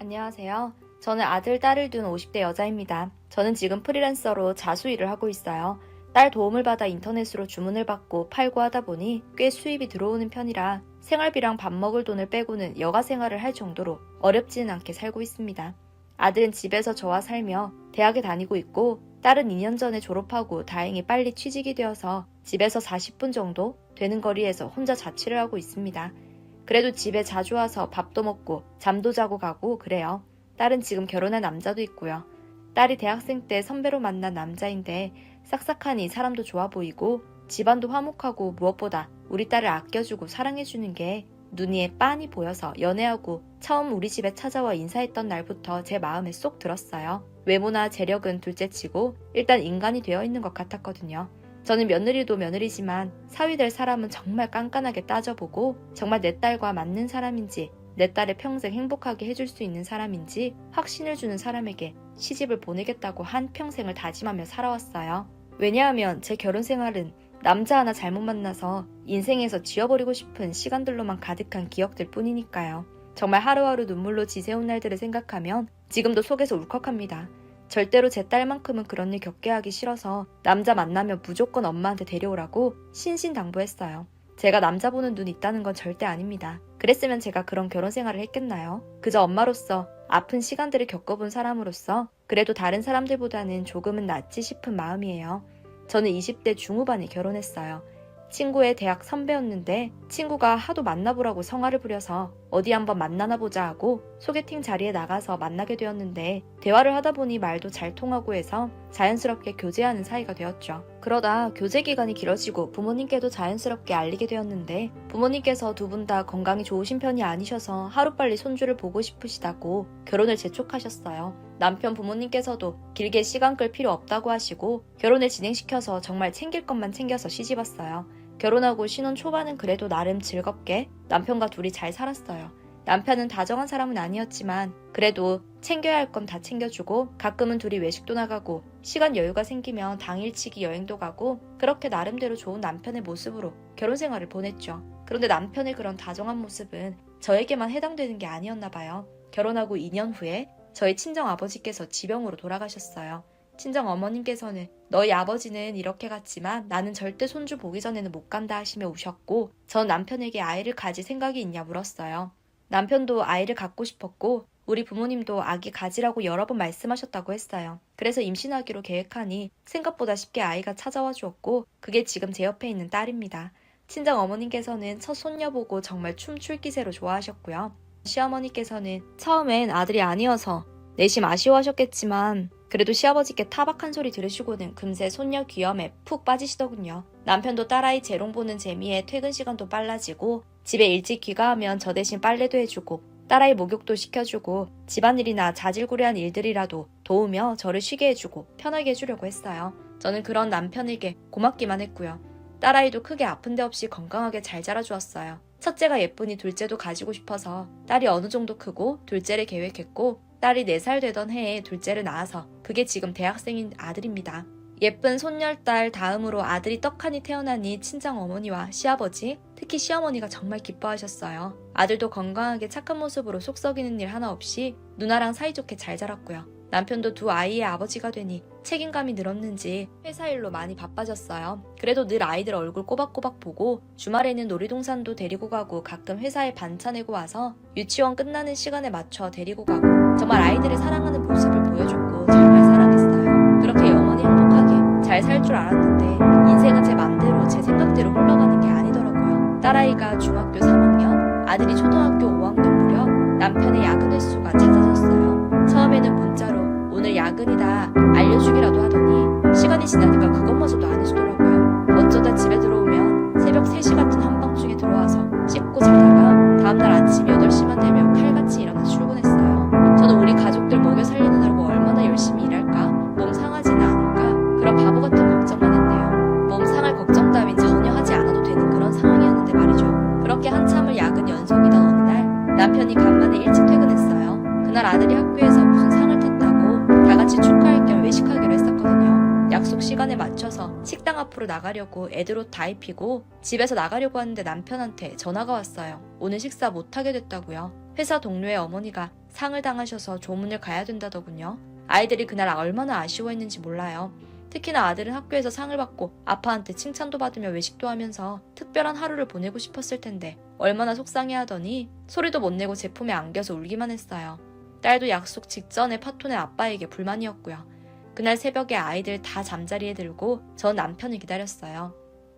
안녕하세요. 저는 아들, 딸을 둔 50대 여자입니다. 저는 지금 프리랜서로 자수 일을 하고 있어요. 딸 도움을 받아 인터넷으로 주문을 받고 팔고 하다 보니 꽤 수입이 들어오는 편이라 생활비랑 밥 먹을 돈을 빼고는 여가 생활을 할 정도로 어렵지는 않게 살고 있습니다. 아들은 집에서 저와 살며 대학에 다니고 있고 딸은 2년 전에 졸업하고 다행히 빨리 취직이 되어서 집에서 40분 정도 되는 거리에서 혼자 자취를 하고 있습니다. 그래도 집에 자주 와서 밥도 먹고 잠도 자고 가고 그래요. 딸은 지금 결혼한 남자도 있고요. 딸이 대학생 때 선배로 만난 남자인데 싹싹하니 사람도 좋아 보이고 집안도 화목하고 무엇보다 우리 딸을 아껴주고 사랑해주는 게 눈에 빤히 보여서 연애하고 처음 우리 집에 찾아와 인사했던 날부터 제 마음에 쏙 들었어요. 외모나 재력은 둘째치고 일단 인간이 되어 있는 것 같았거든요. 저는 며느리도 며느리지만 사위 될 사람은 정말 깐깐하게 따져보고 정말 내 딸과 맞는 사람인지 내 딸을 평생 행복하게 해줄 수 있는 사람인지 확신을 주는 사람에게 시집을 보내겠다고 한 평생을 다짐하며 살아왔어요. 왜냐하면 제 결혼 생활은 남자 하나 잘못 만나서 인생에서 지워버리고 싶은 시간들로만 가득한 기억들 뿐이니까요. 정말 하루하루 눈물로 지새운 날들을 생각하면 지금도 속에서 울컥합니다. 절대로 제 딸만큼은 그런 일 겪게 하기 싫어서 남자 만나면 무조건 엄마한테 데려오라고 신신당부했어요. 제가 남자 보는 눈 있다는 건 절대 아닙니다. 그랬으면 제가 그런 결혼 생활을 했겠나요? 그저 엄마로서 아픈 시간들을 겪어본 사람으로서 그래도 다른 사람들보다는 조금은 낫지 싶은 마음이에요. 저는 20대 중후반에 결혼했어요. 친구의 대학 선배였는데 친구가 하도 만나보라고 성화를 부려서 어디 한번 만나나 보자 하고 소개팅 자리에 나가서 만나게 되었는데 대화를 하다 보니 말도 잘 통하고 해서 자연스럽게 교제하는 사이가 되었죠. 그러다 교제 기간이 길어지고 부모님께도 자연스럽게 알리게 되었는데 부모님께서 두 분 다 건강이 좋으신 편이 아니셔서 하루빨리 손주를 보고 싶으시다고 결혼을 재촉하셨어요. 남편 부모님께서도 길게 시간 끌 필요 없다고 하시고 결혼을 진행시켜서 정말 챙길 것만 챙겨서 시집왔어요. 결혼하고 신혼 초반은 그래도 나름 즐겁게 남편과 둘이 잘 살았어요. 남편은 다정한 사람은 아니었지만 그래도 챙겨야 할 건 다 챙겨주고 가끔은 둘이 외식도 나가고 시간 여유가 생기면 당일치기 여행도 가고 그렇게 나름대로 좋은 남편의 모습으로 결혼 생활을 보냈죠. 그런데 남편의 그런 다정한 모습은 저에게만 해당되는 게 아니었나 봐요. 결혼하고 2년 후에 저희 친정아버지께서 지병으로 돌아가셨어요. 친정어머님께서는 너희 아버지는 이렇게 갔지만 나는 절대 손주 보기 전에는 못 간다 하시며 우셨고 전 남편에게 아이를 가질 생각이 있냐 물었어요. 남편도 아이를 갖고 싶었고 우리 부모님도 아기 가지라고 여러 번 말씀하셨다고 했어요. 그래서 임신하기로 계획하니 생각보다 쉽게 아이가 찾아와 주었고 그게 지금 제 옆에 있는 딸입니다. 친정어머님께서는 첫 손녀 보고 정말 춤출 기세로 좋아하셨고요. 시어머니께서는 처음엔 아들이 아니어서 내심 아쉬워하셨겠지만 그래도 시아버지께 타박한 소리 들으시고는 금세 손녀 귀염에 푹 빠지시더군요. 남편도 딸아이 재롱 보는 재미에 퇴근 시간도 빨라지고 집에 일찍 귀가하면 저 대신 빨래도 해주고 딸아이 목욕도 시켜주고 집안일이나 자질구레한 일들이라도 도우며 저를 쉬게 해주고 편하게 해주려고 했어요. 저는 그런 남편에게 고맙기만 했고요. 딸아이도 크게 아픈 데 없이 건강하게 잘 자라주었어요. 첫째가 예쁘니 둘째도 가지고 싶어서 딸이 어느 정도 크고 둘째를 계획했고 딸이 4살 되던 해에 둘째를 낳아서 그게 지금 대학생인 아들입니다. 예쁜 손녀딸 다음으로 아들이 떡하니 태어나니 친정어머니와 시아버지, 특히 시어머니가 정말 기뻐하셨어요. 아들도 건강하게 착한 모습으로 속 썩이는 일 하나 없이 누나랑 사이좋게 잘 자랐고요. 남편도 두 아이의 아버지가 되니 책임감이 늘었는지 회사 일로 많이 바빠졌어요. 그래도 늘 아이들 얼굴 꼬박꼬박 보고 주말에는 놀이동산도 데리고 가고 가끔 회사에 반차 내고 와서 유치원 끝나는 시간에 맞춰 데리고 가고 정말 아이들을 사랑하는 모습을 보여줬고 정말 사랑했어요. 그렇게 영원히 행복하게 잘 살 줄 알았는데 인생은 제 맘대로 제 생각대로 흘러가는 게 아니더라고요. 딸아이가 중학교 3학년, 아들이 초등학교 5학년 무렵 남편의 야근 횟수가 잦아졌어요. 처음에는 문자로 오늘 야근이다 알려주기라도 하더니 시간이 지나니까 그것마저도 안 해주더라고요. 어쩌다 집에 들어오면 새벽 3시 같은 한밤중에 들어와서 씻고 자다가 다음날 아침 8시만 되면 칼같이 일어나 출근했어요. 저는 우리 가족들 먹여 살리느라고 얼마나 열심히 일할까? 몸 상하지는 않을까? 그런 바보 같은 걱정만 했네요. 몸 상할 걱정 따윈 전혀 하지 않아도 되는 그런 상황이었는데 말이죠. 그렇게 한참을 야근 연속이던 어느 날 남편이 간만에 일찍 퇴근했어요. 그날 아들이 학교에서 무슨 상을 탔다고 다 같이 축하할 겸 외식하기로 했었거든요. 약속 시간에 맞춰서 식당 앞으로 나가려고 애들 옷 다 입히고 집에서 나가려고 하는데 남편한테 전화가 왔어요. 오늘 식사 못하게 됐다고요. 회사 동료의 어머니가 상을 당하셔서 조문을 가야 된다더군요. 아이들이 그날 얼마나 아쉬워했는지 몰라요. 특히나 아들은 학교에서 상을 받고 아빠한테 칭찬도 받으며 외식도 하면서 특별한 하루를 보내고 싶었을 텐데 얼마나 속상해하더니 소리도 못 내고 제품에 안겨서 울기만 했어요. 딸도 약속 직전에 파토낸 아빠에게 불만이었고요. 그날 새벽에 아이들 다 잠자리에 들고 전 남편을 기다렸어요.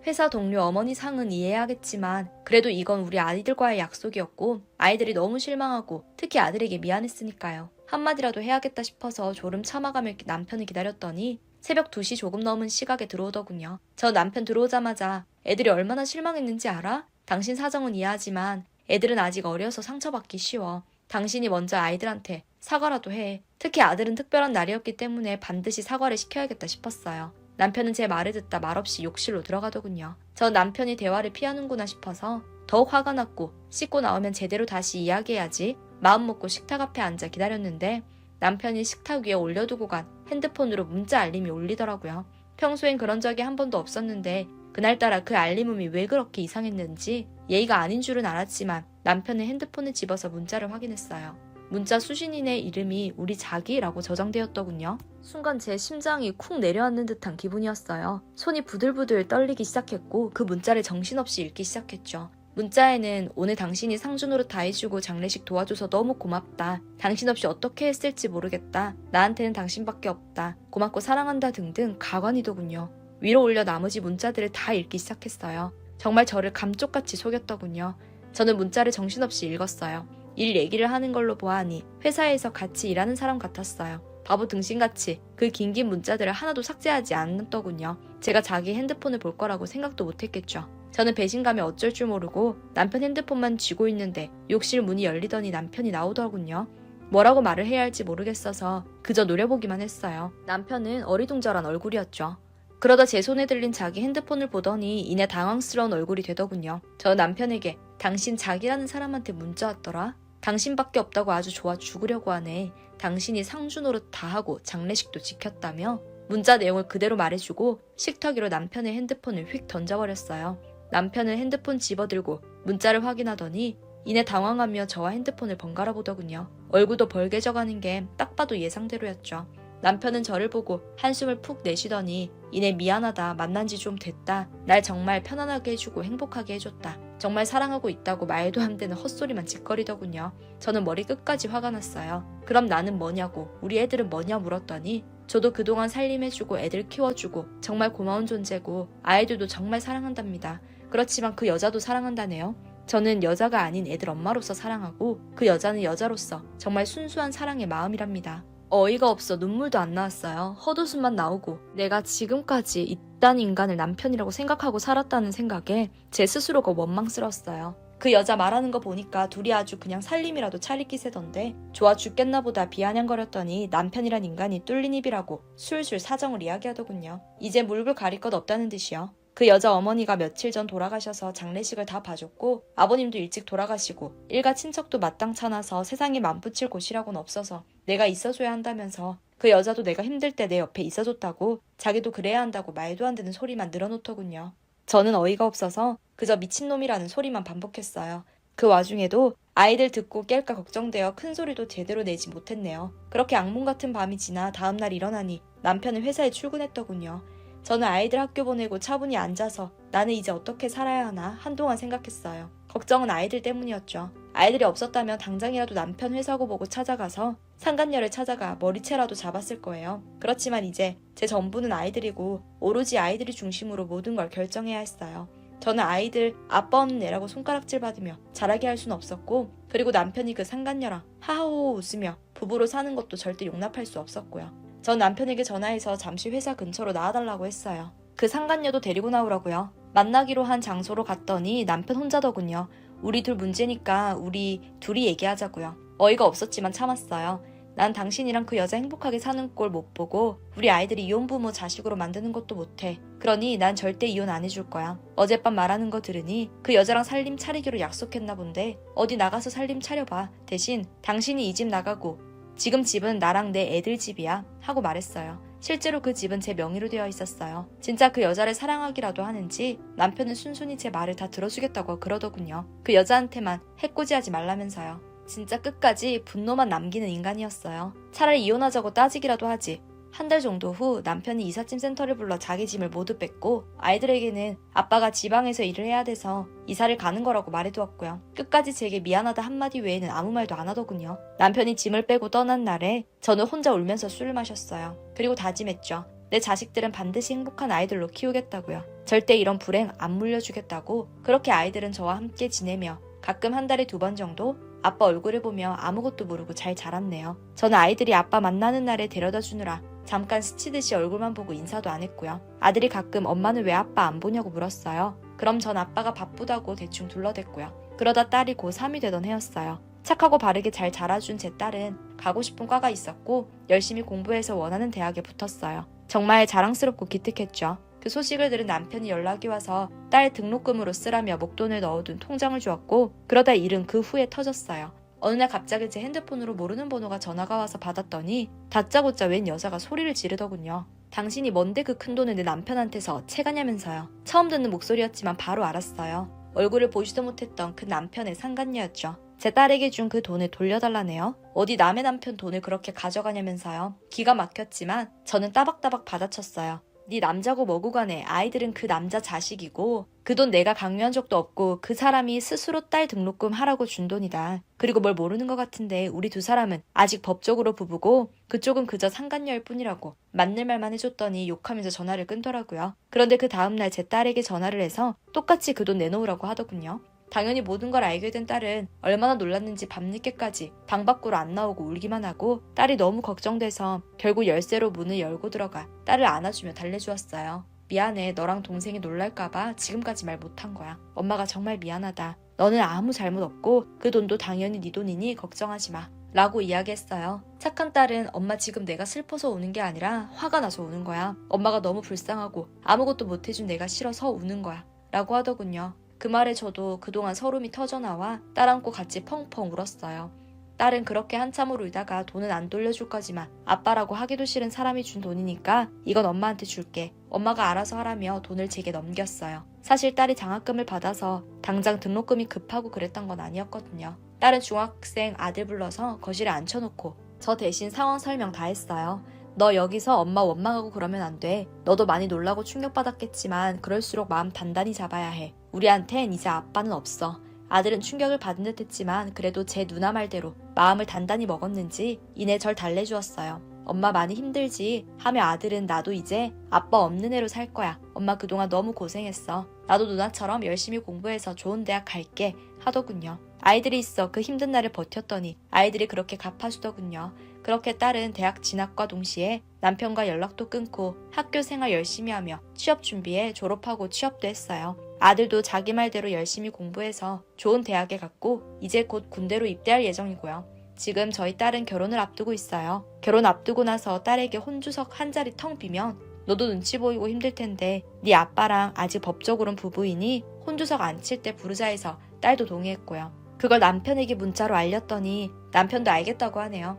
회사 동료 어머니 상은 이해하겠지만 그래도 이건 우리 아이들과의 약속이었고 아이들이 너무 실망하고 특히 아들에게 미안했으니까요. 한마디라도 해야겠다 싶어서 졸음 참아가며 남편을 기다렸더니 새벽 2시 조금 넘은 시각에 들어오더군요. 저 남편 들어오자마자 애들이 얼마나 실망했는지 알아? 당신 사정은 이해하지만 애들은 아직 어려서 상처받기 쉬워. 당신이 먼저 아이들한테 사과라도 해. 특히 아들은 특별한 날이었기 때문에 반드시 사과를 시켜야겠다 싶었어요. 남편은 제 말을 듣다 말없이 욕실로 들어가더군요. 전 남편이 대화를 피하는구나 싶어서 더욱 화가 났고 씻고 나오면 제대로 다시 이야기해야지 마음 먹고 식탁 앞에 앉아 기다렸는데 남편이 식탁 위에 올려두고 간 핸드폰으로 문자 알림이 울리더라고요. 평소엔 그런 적이 한 번도 없었는데 그날따라 그 알림음이 왜 그렇게 이상했는지 예의가 아닌 줄은 알았지만 남편은 핸드폰을 집어서 문자를 확인했어요. 문자 수신인의 이름이 우리 자기라고 저장되었더군요. 순간 제 심장이 쿵 내려앉는 듯한 기분이었어요. 손이 부들부들 떨리기 시작했고 그 문자를 정신없이 읽기 시작했죠. 문자에는 오늘 당신이 상주노릇 다 해주고 장례식 도와줘서 너무 고맙다. 당신 없이 어떻게 했을지 모르겠다. 나한테는 당신밖에 없다. 고맙고 사랑한다 등등 가관이더군요. 위로 올려 나머지 문자들을 다 읽기 시작했어요. 정말 저를 감쪽같이 속였더군요. 저는 문자를 정신없이 읽었어요. 일 얘기를 하는 걸로 보아하니 회사에서 같이 일하는 사람 같았어요. 바보 등신같이 그 긴긴 문자들을 하나도 삭제하지 않았더군요. 제가 자기 핸드폰을 볼 거라고 생각도 못했겠죠. 저는 배신감에 어쩔 줄 모르고 남편 핸드폰만 쥐고 있는데 욕실 문이 열리더니 남편이 나오더군요. 뭐라고 말을 해야 할지 모르겠어서 그저 노려보기만 했어요. 남편은 어리둥절한 얼굴이었죠. 그러다 제 손에 들린 자기 핸드폰을 보더니 이내 당황스러운 얼굴이 되더군요. 저 남편에게 당신 자기라는 사람한테 문자 왔더라. 당신밖에 없다고 아주 좋아 죽으려고 하네. 당신이 상주노릇 다 하고 장례식도 지켰다며 문자 내용을 그대로 말해주고 식탁 위로 남편의 핸드폰을 휙 던져버렸어요. 남편은 핸드폰 집어들고 문자를 확인하더니 이내 당황하며 저와 핸드폰을 번갈아 보더군요. 얼굴도 벌개져가는 게 딱 봐도 예상대로였죠. 남편은 저를 보고 한숨을 푹 내쉬더니 이내 미안하다. 만난 지 좀 됐다. 날 정말 편안하게 해주고 행복하게 해줬다. 정말 사랑하고 있다고 말도 안 되는 헛소리만 짓거리더군요. 저는 머리 끝까지 화가 났어요. 그럼 나는 뭐냐고 우리 애들은 뭐냐 물었더니 저도 그동안 살림해주고 애들 키워주고 정말 고마운 존재고 아이들도 정말 사랑한답니다. 그렇지만 그 여자도 사랑한다네요. 저는 여자가 아닌 애들 엄마로서 사랑하고 그 여자는 여자로서 정말 순수한 사랑의 마음이랍니다. 어이가 없어 눈물도 안 나왔어요. 헛웃음만 나오고 내가 지금까지 이딴 인간을 남편이라고 생각하고 살았다는 생각에 제 스스로가 원망스러웠어요. 그 여자 말하는 거 보니까 둘이 아주 그냥 살림이라도 차릴 기세던데 좋아 죽겠나 보다 비아냥거렸더니 남편이란 인간이 뚫린 입이라고 술술 사정을 이야기하더군요. 이제 물불 가릴 것 없다는 듯이요. 그 여자 어머니가 며칠 전 돌아가셔서 장례식을 다 봐줬고 아버님도 일찍 돌아가시고 일가 친척도 마땅찮아서 세상에 맘붙일 곳이라고는 없어서 내가 있어줘야 한다면서 그 여자도 내가 힘들 때 내 옆에 있어줬다고 자기도 그래야 한다고 말도 안 되는 소리만 늘어놓더군요. 저는 어이가 없어서 그저 미친놈이라는 소리만 반복했어요. 그 와중에도 아이들 듣고 깰까 걱정되어 큰 소리도 제대로 내지 못했네요. 그렇게 악몽 같은 밤이 지나 다음날 일어나니 남편은 회사에 출근했더군요. 저는 아이들 학교 보내고 차분히 앉아서 나는 이제 어떻게 살아야 하나 한동안 생각했어요. 걱정은 아이들 때문이었죠. 아이들이 없었다면 당장이라도 남편 회사고 보고 찾아가서 상간녀를 찾아가 머리채라도 잡았을 거예요. 그렇지만 이제 제 전부는 아이들이고 오로지 아이들이 중심으로 모든 걸 결정해야 했어요. 저는 아이들 아빠 없는 애라고 손가락질 받으며 자라게 할 수는 없었고 그리고 남편이 그 상간녀랑 하하호호 웃으며 부부로 사는 것도 절대 용납할 수 없었고요. 전 남편에게 전화해서 잠시 회사 근처로 나와달라고 했어요. 그 상간녀도 데리고 나오라고요. 만나기로 한 장소로 갔더니 남편 혼자더군요. 우리 둘 문제니까 우리 둘이 얘기하자고요. 어이가 없었지만 참았어요. 난 당신이랑 그 여자 행복하게 사는 꼴 못 보고 우리 아이들이 이혼부모 자식으로 만드는 것도 못해. 그러니 난 절대 이혼 안 해줄 거야. 어젯밤 말하는 거 들으니 그 여자랑 살림 차리기로 약속했나 본데 어디 나가서 살림 차려봐. 대신 당신이 이 집 나가고 지금 집은 나랑 내 애들 집이야 하고 말했어요. 실제로 그 집은 제 명의로 되어 있었어요. 진짜 그 여자를 사랑하기라도 하는지 남편은 순순히 제 말을 다 들어주겠다고 그러더군요. 그 여자한테만 해코지하지 말라면서요. 진짜 끝까지 분노만 남기는 인간이었어요. 차라리 이혼하자고 따지기라도 하지. 한 달 정도 후 남편이 이삿짐 센터를 불러 자기 짐을 모두 뺐고 아이들에게는 아빠가 지방에서 일을 해야 돼서 이사를 가는 거라고 말해두었고요. 끝까지 제게 미안하다 한마디 외에는 아무 말도 안 하더군요. 남편이 짐을 빼고 떠난 날에 저는 혼자 울면서 술을 마셨어요. 그리고 다짐했죠. 내 자식들은 반드시 행복한 아이들로 키우겠다고요. 절대 이런 불행 안 물려주겠다고. 그렇게 아이들은 저와 함께 지내며 가끔 한 달에 2번 정도 아빠 얼굴을 보며 아무것도 모르고 잘 자랐네요. 저는 아이들이 아빠 만나는 날에 데려다 주느라 잠깐 스치듯이 얼굴만 보고 인사도 안 했고요. 아들이 가끔 엄마는 왜 아빠 안 보냐고 물었어요. 그럼 전 아빠가 바쁘다고 대충 둘러댔고요. 그러다 딸이 고3이 되던 해였어요. 착하고 바르게 잘 자라준 제 딸은 가고 싶은 과가 있었고 열심히 공부해서 원하는 대학에 붙었어요. 정말 자랑스럽고 기특했죠. 그 소식을 들은 남편이 연락이 와서 딸 등록금으로 쓰라며 목돈을 넣어둔 통장을 주었고 그러다 일은 그 후에 터졌어요. 어느 날 갑자기 제 핸드폰으로 모르는 번호가 전화가 와서 받았더니 다짜고짜 웬 여자가 소리를 지르더군요. 당신이 뭔데 그 큰돈을 내 남편한테서 채가냐면서요. 처음 듣는 목소리였지만 바로 알았어요. 얼굴을 보지도 못했던 그 남편의 상간녀였죠. 제 딸에게 준 그 돈을 돌려달라네요. 어디 남의 남편 돈을 그렇게 가져가냐면서요. 기가 막혔지만 저는 따박따박 받아쳤어요. 네 남자고 뭐고 간에 아이들은 그 남자 자식이고 그 돈 내가 강요한 적도 없고 그 사람이 스스로 딸 등록금 하라고 준 돈이다. 그리고 뭘 모르는 것 같은데 우리 2사람은 아직 법적으로 부부고 그쪽은 그저 상간녀일 뿐이라고 맞는 말만 해줬더니 욕하면서 전화를 끊더라고요. 그런데 그 다음날 제 딸에게 전화를 해서 똑같이 그 돈 내놓으라고 하더군요. 당연히 모든 걸 알게 된 딸은 얼마나 놀랐는지 밤늦게까지 방 밖으로 안 나오고 울기만 하고 딸이 너무 걱정돼서 결국 열쇠로 문을 열고 들어가 딸을 안아주며 달래주었어요. 미안해. 너랑 동생이 놀랄까봐 지금까지 말 못한 거야. 엄마가 정말 미안하다. 너는 아무 잘못 없고 그 돈도 당연히 네 돈이니 걱정하지 마. 라고 이야기했어요. 착한 딸은 엄마 지금 내가 슬퍼서 우는 게 아니라 화가 나서 우는 거야. 엄마가 너무 불쌍하고 아무것도 못해준 내가 싫어서 우는 거야. 라고 하더군요. 그 말에 저도 그동안 서름이 터져나와 딸 안고 같이 펑펑 울었어요. 딸은 그렇게 한참을 울다가 돈은 안 돌려줄 거지만 아빠라고 하기도 싫은 사람이 준 돈이니까 이건 엄마한테 줄게. 엄마가 알아서 하라며 돈을 제게 넘겼어요. 사실 딸이 장학금을 받아서 당장 등록금이 급하고 그랬던 건 아니었거든요. 딸은 중학생 아들 불러서 거실에 앉혀놓고 저 대신 상황 설명 다 했어요. 너 여기서 엄마 원망하고 그러면 안 돼. 너도 많이 놀라고 충격받았겠지만 그럴수록 마음 단단히 잡아야 해. 우리한텐 이제 아빠는 없어. 아들은 충격을 받은 듯 했지만 그래도 제 누나 말대로 마음을 단단히 먹었는지 이내 절 달래주었어요. 엄마 많이 힘들지 하며 아들은 나도 이제 아빠 없는 애로 살 거야. 엄마 그동안 너무 고생했어. 나도 누나처럼 열심히 공부해서 좋은 대학 갈게 하더군요. 아이들이 있어 그 힘든 날을 버텼더니 아이들이 그렇게 갚아주더군요. 그렇게 딸은 대학 진학과 동시에 남편과 연락도 끊고 학교 생활 열심히 하며 취업 준비해 졸업하고 취업도 했어요. 아들도 자기 말대로 열심히 공부해서 좋은 대학에 갔고 이제 곧 군대로 입대할 예정이고요. 지금 저희 딸은 결혼을 앞두고 있어요. 결혼 앞두고 나서 딸에게 혼주석 한 자리 텅 비면 너도 눈치 보이고 힘들 텐데 네 아빠랑 아직 법적으로는 부부이니 혼주석 안 칠 때 부르자 해서 딸도 동의했고요. 그걸 남편에게 문자로 알렸더니 남편도 알겠다고 하네요.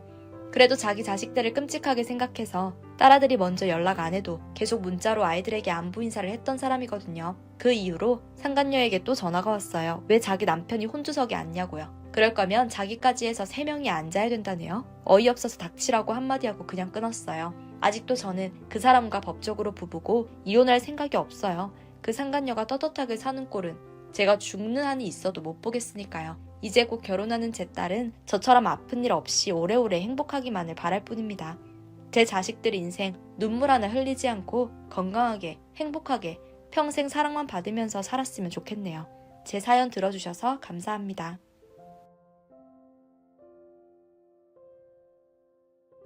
그래도 자기 자식들을 끔찍하게 생각해서 딸아들이 먼저 연락 안 해도 계속 문자로 아이들에게 안부 인사를 했던 사람이거든요. 그 이후로 상간녀에게 또 전화가 왔어요. 왜 자기 남편이 혼주석에 앉냐고요. 그럴 거면 자기까지 해서 3명이 앉아야 된다네요. 어이없어서 닥치라고 한마디 하고 그냥 끊었어요. 아직도 저는 그 사람과 법적으로 부부고 이혼할 생각이 없어요. 그 상간녀가 떳떳하게 사는 꼴은 제가 죽는 한이 있어도 못 보겠으니까요. 이제 곧 결혼하는 제 딸은 저처럼 아픈 일 없이 오래오래 행복하기만을 바랄 뿐입니다. 제 자식들 인생 눈물 하나 흘리지 않고 건강하게 행복하게 평생 사랑만 받으면서 살았으면 좋겠네요. 제 사연 들어주셔서 감사합니다.